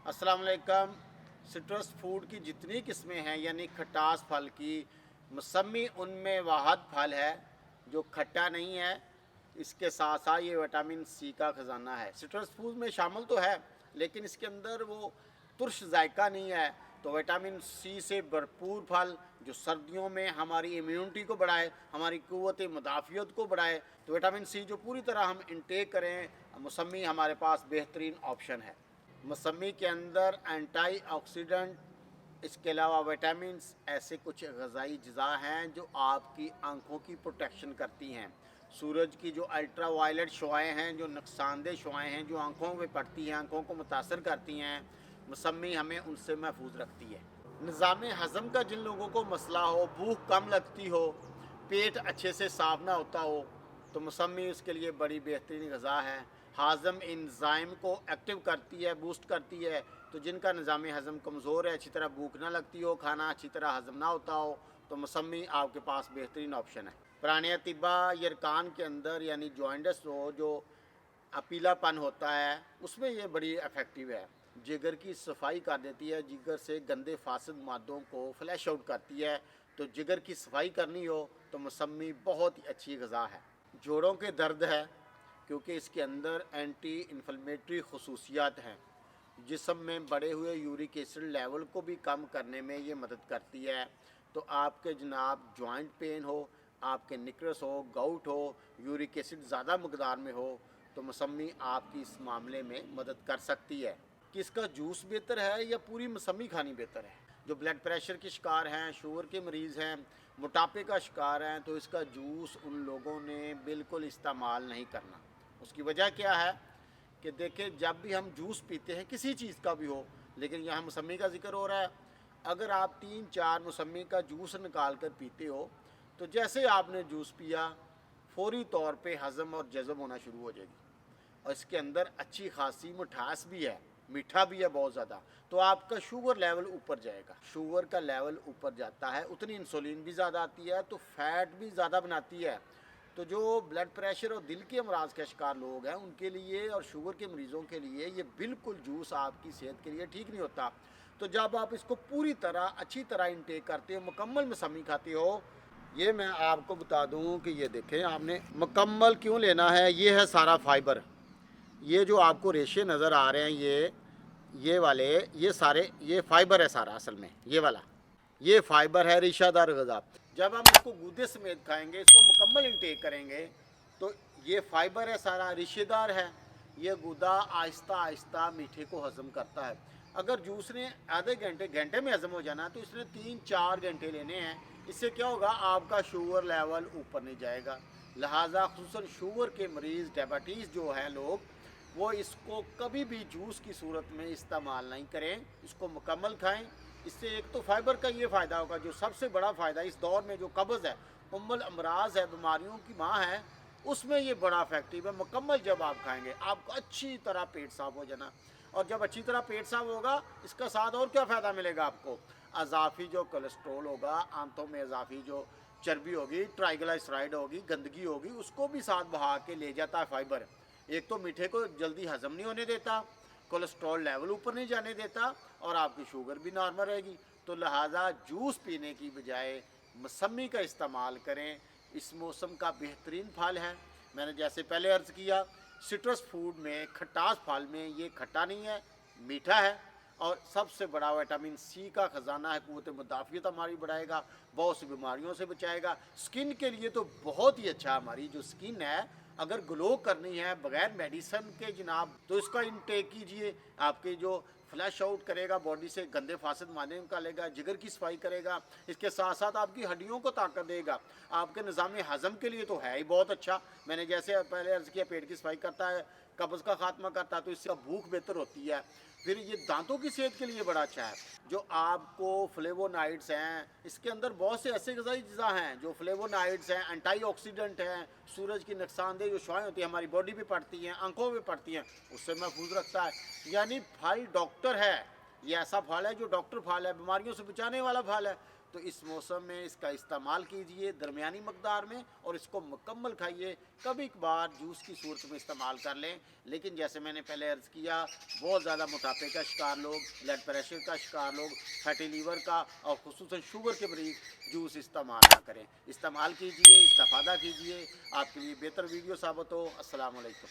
अस्सलाम वालेकुम। Citrus food की जितनी किस्में हैं यानी खटास फल की, मौसमी उनमें वाहद फल है जो खट्टा नहीं है। इसके साथ साथ ये विटामिन सी का ख़जाना है। सिट्रस फूड में शामिल तो है लेकिन इसके अंदर वो तुर्श जायका नहीं है। तो विटामिन सी से भरपूर फल जो सर्दियों में हमारी इम्यूनिटी को बढ़ाए, हमारी क़ुव्वत मुदाफ़ियत को बढ़ाए, तो विटामिन सी जो पूरी तरह हम इंटेक करें, मौसमी हमारे पास बेहतरीन ऑप्शन है। मौसमी के अंदर एंटी ऑक्सीडेंट, इसके अलावा विटामिन्स, ऐसे कुछ ग़ज़ाई अज्जा हैं जो आपकी आँखों की प्रोटेक्शन करती हैं। सूरज की जो अल्ट्रा वायलेट शुआएँ हैं, जो नुकसानदेह शुआएँ हैं, जो आँखों में पड़ती हैं, आँखों को मुतासर करती हैं, मौसमी हमें उनसे महफूज रखती है। निज़ाम हज़म का जिन लोगों को मसला हो, भूख कम लगती हो, पेट अच्छे से साफ ना होता हो, तो मौसमी उसके लिए बड़ी बेहतरीन ग़ज़ा है। हाज़म एंजाइम को एक्टिव करती है, बूस्ट करती है। तो जिनका निज़ाम हज़म कमज़ोर है, अच्छी तरह भूख ना लगती हो, खाना अच्छी तरह हज़म ना होता हो, तो मौसमी आपके पास बेहतरीन ऑप्शन है। पुराने तिब्बा यरकान के अंदर यानी जॉइंटस हो, जो अपीलापन होता है, उसमें ये बड़ी इफ़ेक्टिव है। जिगर की सफाई कर देती है, जिगर से गंदे फासिद मादों को फ्लैश आउट करती है। तो जिगर की सफाई करनी हो तो मौसमी बहुत ही अच्छी ग़ज़ा है। जोड़ों के दर्द है क्योंकि इसके अंदर एंटी इन्फ्लेमेटरी खसूसियात हैं। जिस्म में बढ़े हुए यूरिक एसिड लेवल को भी कम करने में ये मदद करती है। तो आपके जनाब जॉइंट पेन हो, आपके निकरस हो, गाउट हो, यूरिक एसिड ज़्यादा मकदार में हो, तो मौसमी आपकी इस मामले में मदद कर सकती है। कि इसका जूस बेहतर है या पूरी मौसमी खानी बेहतर है? जो ब्लड प्रेशर के शिकार हैं, शुगर के मरीज़ हैं, मोटापे का शिकार हैं, तो इसका जूस उन लोगों ने बिल्कुल इस्तेमाल नहीं करना। उसकी वजह क्या है कि देखें, जब भी हम जूस पीते हैं किसी चीज़ का भी हो, लेकिन यहाँ मौसमी का जिक्र हो रहा है, अगर आप 3-4 मौसमी का जूस निकाल कर पीते हो, तो जैसे आपने जूस पिया, फौरी तौर पे हज़म और जज़ब होना शुरू हो जाएगी। और इसके अंदर अच्छी खासी मिठास भी है, मीठा भी है बहुत ज़्यादा। तो आपका शुगर लेवल ऊपर जाएगा। शुगर का लेवल ऊपर जाता है, उतनी इंसुलिन भी ज़्यादा आती है, तो फैट भी ज़्यादा बनाती है। तो जो ब्लड प्रेशर और दिल के अमराज के शिकार लोग हैं, उनके लिए और शुगर के मरीज़ों के लिए ये बिल्कुल जूस आपकी सेहत के लिए ठीक नहीं होता। तो जब आप इसको पूरी तरह अच्छी तरह इंटेक करते हो, मुकम्मल मौसमी खाते हो, ये मैं आपको बता दूं कि ये देखें, आपने मुकम्मल क्यों लेना है। ये है सारा फाइबर, ये जो आपको रेशे नज़र आ रहे हैं, ये वाले, ये सारे, ये फाइबर है सारा। असल में ये वाला, ये फाइबर है, रेशादार ग़िज़ा। जब हम इसको गूदे समेत खाएंगे, इसको मुकम्मल इंटेक करेंगे, तो ये फाइबर है सारा, रेशेदार है। ये गूदा आहिस्ता आहिस्ता मीठे को हज़म करता है। अगर जूस ने आधे घंटे में हज़म हो जाना, तो इसने 3-4 घंटे लेने हैं। इससे क्या होगा, आपका शुगर लेवल ऊपर नहीं जाएगा। लिहाजा खुसूसन शुगर के मरीज़, डायबिटीज़ जो है लोग, वो इसको कभी भी जूस की सूरत में इस्तेमाल नहीं करें, इसको मुकम्मल खाएं। इससे एक तो फाइबर का ये फ़ायदा होगा, जो सबसे बड़ा फ़ायदा इस दौर में जो कब्ज़ है, उम्मुल अमराज है, बीमारियों की माँ है, उसमें ये बड़ा इफेक्टिव है। मुकम्मल जब आप खाएंगे, आपको अच्छी तरह पेट साफ हो जाना। और जब अच्छी तरह पेट साफ होगा, इसका साथ और क्या फ़ायदा मिलेगा आपको, अजाफी जो कोलेस्ट्रोल होगा, आंतों में अजाफी जो चर्बी होगी, ट्राइग्लिसराइड होगी, गंदगी होगी, उसको भी साथ बहा के ले जाता है फाइबर। एक तो मीठे को जल्दी हज़म नहीं होने देता, कोलेस्ट्रॉल लेवल ऊपर नहीं जाने देता, और आपकी शुगर भी नॉर्मल रहेगी। तो लिहाजा जूस पीने की बजाय मौसमी का इस्तेमाल करें। इस मौसम का बेहतरीन फल है। मैंने जैसे पहले अर्ज़ किया, सिट्रस फूड में, खटास फल में, ये खट्टा नहीं है, मीठा है। और सबसे बड़ा विटामिन सी का ख़जाना है, क़ुव्वत मुदाफ़ियत हमारी बढ़ाएगा, बहुत सी बीमारियों से बचाएगा। स्किन के लिए तो बहुत ही अच्छा है। हमारी जो स्किन है, अगर ग्लो करनी है बग़ैर मेडिसन के जनाब, तो इसका इंटेक कीजिए। आपके जो फ्लैश आउट करेगा, बॉडी से गंदे फासिद मादे निकालेगा, जिगर की सफाई करेगा, इसके साथ साथ आपकी हड्डियों को ताकत देगा। आपके निज़ाम हज़म के लिए तो है ही बहुत अच्छा। मैंने जैसे पहले अर्ज़ किया, पेट की सफाई करता है, कब्ज़ का खात्मा करता है, तो इससे भूख बेहतर होती है। फिर ये दांतों की सेहत के लिए बड़ा अच्छा है। जो आपको फ्लेवोनाइड्स हैं, इसके अंदर बहुत से ऐसे ग़िज़ाई अज्जा हैं जो फ्लेवोनाइड्स हैं, एंटीऑक्सीडेंट हैं, सूरज की नुकसानदेह जो शुआएँ होती हैं हमारी बॉडी पे पड़ती हैं, आंखों पे पड़ती हैं, उससे महफूज रखता है। यानी फल डॉक्टर है। ये ऐसा फल है जो डॉक्टर फल है, बीमारियों से बचाने वाला फल है। تو اس موسم میں اس کا استعمال کیجئے درمیانی مقدار میں اور اس کو مکمل کھائیے. کبھی کبھار جوس کی صورت میں استعمال کر لیں، لیکن جیسے میں نے پہلے عرض کیا بہت زیادہ موٹاپے کا شکار لوگ، بلڈ پریشر کا شکار لوگ، فیٹی لیور کا اور خصوصاً شوگر کے مریض جوس استعمال نہ کریں. استعمال کیجئے، استفادہ کیجئے، آپ کے لیے بہتر ویڈیو ثابت ہو. السلام علیکم.